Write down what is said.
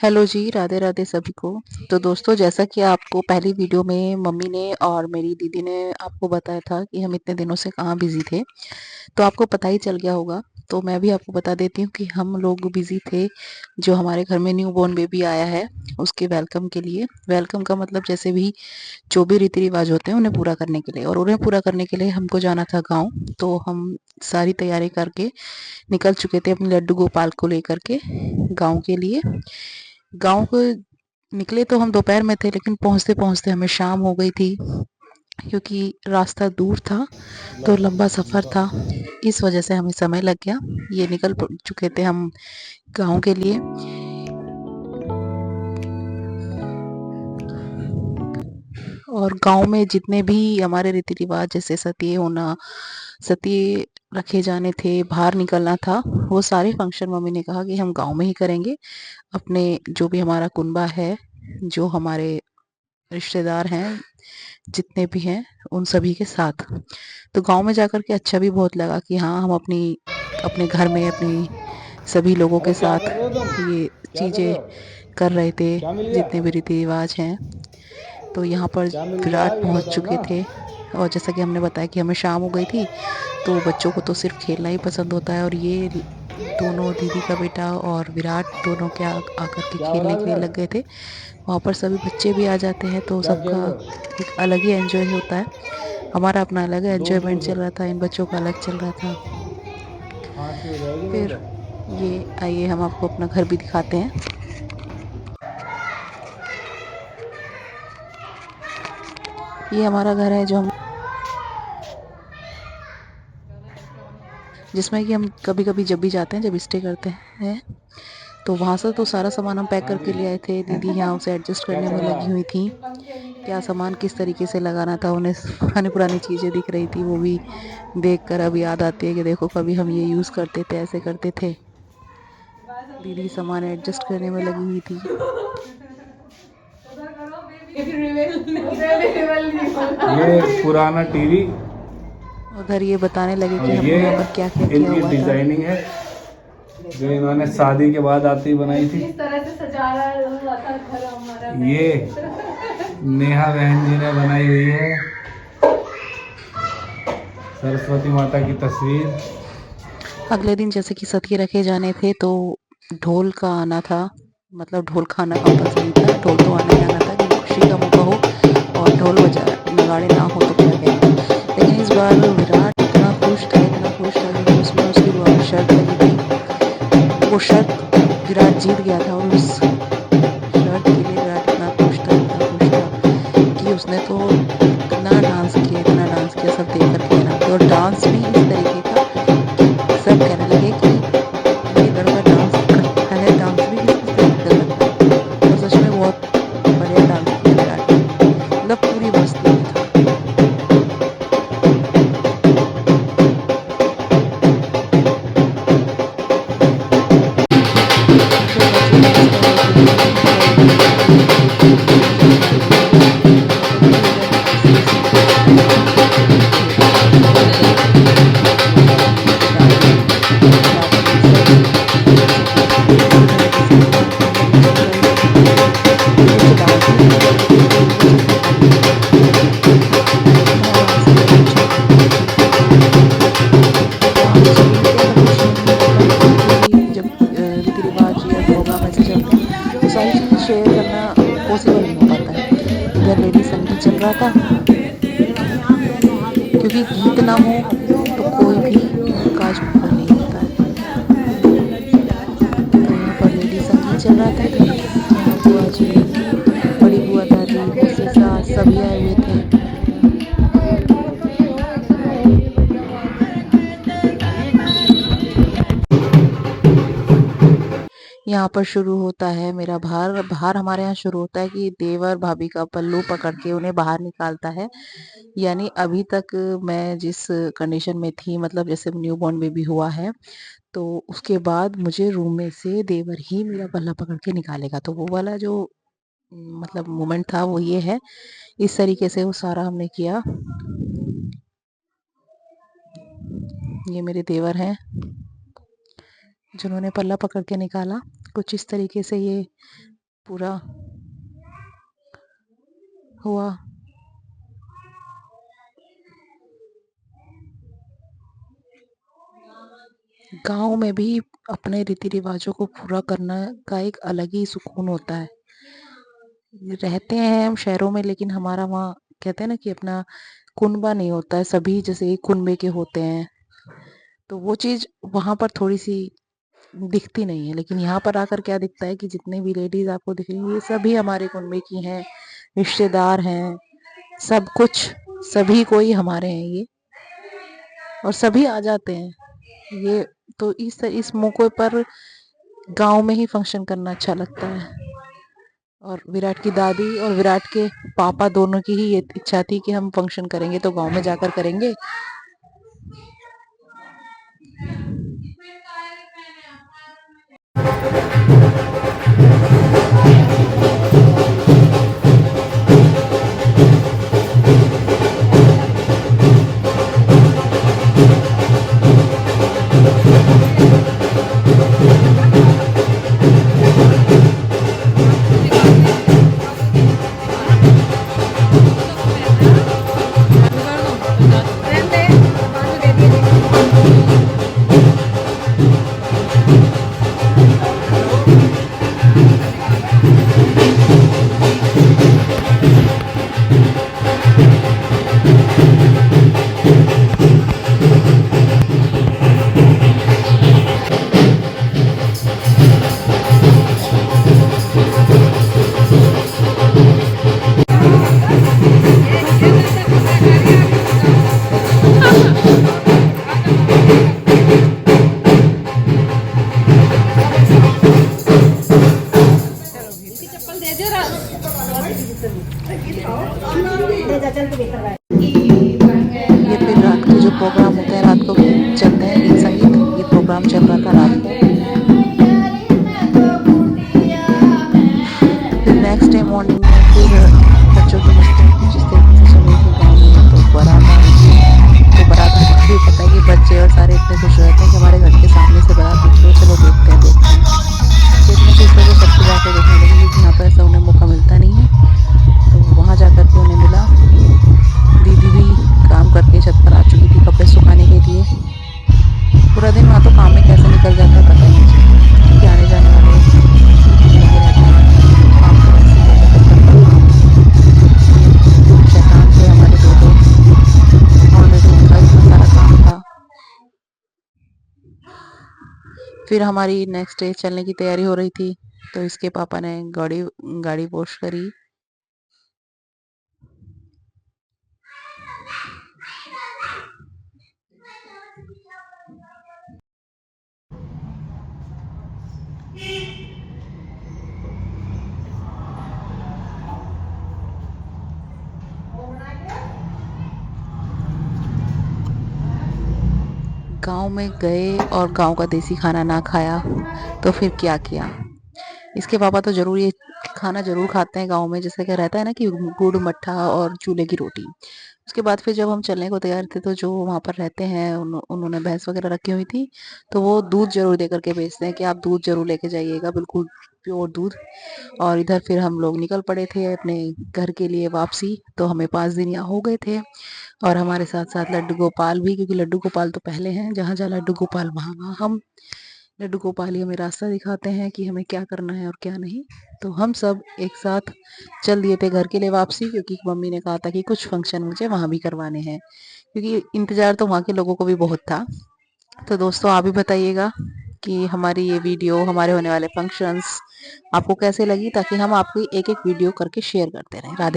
Hello जी, राधे राधे सभी को। तो दोस्तों, जैसा कि आपको पहली वीडियो में मम्मी ने और मेरी दीदी ने आपको बताया था कि हम इतने दिनों से कहाँ बिजी थे, तो आपको पता ही चल गया होगा। तो मैं भी आपको बता देती हूँ कि हम लोग बिजी थे। जो हमारे घर में न्यू बॉर्न बेबी आया है, उसके वेलकम के लिए। वेलकम का मतलब जैसे भी जो भी रीति रिवाज होते हैं उन्हें पूरा करने के लिए, और उन्हें पूरा करने के लिए हमको जाना था गाँव। तो हम सारी तैयारी करके निकल चुके थे अपने लड्डू गोपाल को लेकर के गाँव के लिए। गाँव को निकले तो हम दोपहर में थे, लेकिन पहुँचते-पहुँचते हमें शाम हो गई थी, क्योंकि रास्ता दूर था, तो लंबा सफ़र था। इस वजह से हमें समय लग गया। ये निकल प चुके थे हम गाँव के लिए। और गाँव में जितने भी हमारे रीति-रिवाज, जैसे सतीये होना, सतीये रखे जाने थे, बाहर निकलना था, वो सारे फंक्शन मम्मी ने कहा कि हम गाँव में ही करेंगे। अपने जो भी हमारा कुनबा है, जो हमारे रिश्तेदार हैं, जितने भी हैं, उन सभी के साथ। तो गाँव में जाकर के अच्छा भी बहुत लगा कि हाँ, हम अपने घर में अपनी सभी लोगों के अरे क्या साथ कर रहे हो तुम? ये क्या कर रहे चीज़ें हो? कर रहे थे, क्या मिल गया? जितने भी रीति-रिवाज हैं। तो यहाँ पर क्या मिल गया विराट ये पहुँच बताओ चुके ना। थे। और जैसा कि हमने बताया कि हमें शाम हो गई थी, तो बच्चों को तो सिर्फ़ खेलना ही पसंद होता है, और ये दोनों, दीदी का बेटा और विराट, दोनों क्या आकर के क्या हो रहा खेलने है के लिए लग विराट? गए थे। वहाँ पर सभी बच्चे भी आ जाते हैं, तो क्या खेल सबका रहे हो? एक अलग ही एन्जॉय होता है। हमारा अपना अलग दूर दूर एन्जॉयमेंट से। चल रहा था, इन बच्चों का अलग चल रहा था। खांसी हो जाएगी नहीं फिर तो। ये आइए हम आपको अपना घर भी दिखाते हैं। ये हमारा घर है, जो हम जिसमें कि हम कभी-कभी जब भी जाते हैं, जब स्टे करते हैं, तो वहाँ से तो सारा सामान हम पैक हाँ करके जी। ले आए थे। दीदी यहाँ उसे एडजस्ट क्या करने में चल रहा लगी हुई थी। क्या सामान किस तरीके से लगाना था, उन्हें पुरानी-पुरानी चीज़ें दिख रही थी, वो भी देखकर अब याद आती है कि देखो कभी हम ये यूज़ करते थे, ऐसे करते थे। दीदी सामान एडजस्ट करने में लगी हुई थी। ये पुराना टीवी। उधर ये बताने लगे कि ये हमने यहाँ पर क्या-क्या किया इनकी हुआ था। डिजाइनिंग है जो इन्होंने शादी के बाद आती बनाई थी। इस तरह से सजा रहा था घर हमारा। ये नेहा बहन जी ने बनाई हुई है सरस्वती माता की तस्वीर। अगले दिन जैसे कि सत्य रखे जाने थे, तो ढोल का आना था। मतलब ढोल का आना कंपल्सरी था। ढोल तो आना ही आना था, क्योंकि खुशी का मौका हो और ढोल बजा नगाड़े ना हो तो क्या कहेंगे। लेकिन इस बार विराट इतना खुश था, क्योंकि उसमें उसकी शर्त लगी थी। वो शर्त विराट जीत गया था, और उस शर्त के लिए विराट इतना खुश था कि उसने तो इतना डांस किया, सब देख कर के हैरान थे। और डांस भी इस तरीके का कि सब कहने लगे कि ये लड़का डांस करता है, डांस भी किस तरीके का करता है। और सच में बहुत बढ़िया डांस किया विराट ने, मतलब पूरी मस्ती में था। फिर बच्चे डांस कर रहे थे, दीदी भी कर रही थी, और मम्मी भी हमारी भी कर रही थी, और सभी इधर ऐसे ही खेल रहे थे, और इधर मम्मी उनके दादी, चाची सभी जैसे कि इसी तरीके से पूरा अंदर ही चल रही थी। कभी बच्चे डांस भी नहीं कर रहे थे, कभी बच्चे खेल रहे थे। तो इतना डांस किया, पूछो मत। हाँ, तो सभी को क्या था, खुशी थी। मतलब क्योंकि जब रीति रिवाज या प्रोग्राम ऐसे चलते हैं, तो सारी चीज़ें शेयर करना पॉसिबल नहीं हो पाता है। इधर लेडी संगीत चल रहा था, क्योंकि गीत ना हो तो कोई भी काज पूरा नहीं होता है। तो यहाँ पर लेडी संगीत चल रहा था, यहाँ बुआ जी, बड़ी बुआ, दादी, मौसी, सास सभी आए हुए थे। यहाँ पर शुरू होता है मेरा भार। भार हमारे यहाँ शुरू होता है कि देवर भाभी का पल्लू पकड़ के उन्हें बाहर निकालता है। यानी अभी तक मैं जिस कंडीशन में थी, मतलब जैसे न्यू बॉर्न बेबी हुआ है, तो उसके बाद मुझे रूम में से देवर ही मेरा पल्ला पकड़ के निकालेगा। तो वो वाला जो मतलब मोमेंट था, वो ये है। इस तरीके से वो सारा हमने किया। ये मेरे देवर हैं। जिन्होंने पल्ला पकड़ के निकाला। कुछ इस तरीके से ये पूरा हुआ। गांव में भी अपने रीति रिवाजों को पूरा करना का एक अलग ही सुकून होता है। रहते हैं हम शहरों में, लेकिन हमारा वहाँ कहते हैं ना कि अपना कुनबा नहीं होता है, सभी जैसे एक कुनबे के होते हैं। तो वो चीज़ वहाँ पर थोड़ी सी दिखती नहीं है, लेकिन यहाँ पर आकर क्या दिखता है कि जितने भी लेडीज आपको दिख रही हैं ये सभी हमारे कुनबे की हैं, रिश्तेदार हैं, सब कुछ, सभी कोई हमारे हैं ये, और सभी आ जाते हैं ये। तो इस मौके पर गांव में ही फंक्शन करना अच्छा लगता है। और विराट की दादी और विराट के पापा दोनों की ही ये इच्छा थी कि हम फंक्शन करेंगे तो गांव में जाकर करेंगे। ये फिर रात के जो प्रोग्राम होते हैं, रात को चलते हैं गीत संगीत, ये प्रोग्राम चल रहा था रात को। फिर नेक्स्ट डे मॉर्निंग में फिर बच्चों की मस्ती कुछ इस तरीके से चल रही थी गाँव में। तो बारात भी पता है कि बच्चे और सारे इतने खुश रहते हैं कि हमारे घर के सामने से बारात निकली, चलो देखते हैं। तो इतने खुश हो सबको जाकर देखने लगे, क्योंकि यहाँ पर ऐसा उन्हें मौका मिलता नहीं है। तो वहाँ जाकर के उन्हें मिला। दीदी भी काम करके छत पर आ चुकी थी कपड़े सुखाने के लिए। पूरा दिन वहाँ तो काम में कैसे निकल जाता है पता ही नहीं चलता, क्योंकि आने जाने वाले लगे रहते हैं काम को ऐसे ही शैतान थे हमारे दो। ऑलरेडी उनका इतना सारा काम था। फिर हमारी नेक्स्ट डे चलने की तैयारी हो रही थी, तो इसके पापा ने गाड़ी वॉश करी। गांव में गए और गांव का देसी खाना ना खाया तो फिर क्या किया। इसके पापा तो जरूर ये खाना जरूर खाते हैं गांव में, जैसे कि रहता है ना कि गुड़ मट्ठा और चूल्हे की रोटी। उसके बाद फिर जब हम चलने को तैयार थे, तो जो वहाँ पर रहते हैं उन्होंने भैंस वगैरह रखी हुई थी, तो वो दूध जरूर दे करके भेजते हैं कि आप दूध जरूर लेके जाइएगा, बिल्कुल प्योर दूध। और इधर फिर हम लोग निकल पड़े थे अपने घर के लिए वापसी। तो हमें 5 दिन यहाँ हो गए थे, और हमारे साथ साथ लड्डू गोपाल भी, क्योंकि लड्डू गोपाल तो पहले हैं, जहाँ जहाँ लड्डू गोपाल वहाँ वहाँ हम। लड्डू गोपाल ही हमें रास्ता दिखाते हैं कि हमें क्या करना है और क्या नहीं। तो हम सब एक साथ चल दिए थे घर के लिए वापसी, क्योंकि मम्मी ने कहा था कि कुछ फंक्शन मुझे वहाँ भी करवाने हैं, क्योंकि इंतजार तो वहाँ के लोगों को भी बहुत था। तो दोस्तों आप भी बताइएगा कि हमारी ये वीडियो, हमारे होने वाले फंक्शंस आपको कैसे लगी, ताकि हम आपको एक एक वीडियो करके शेयर करते रहें। राधे।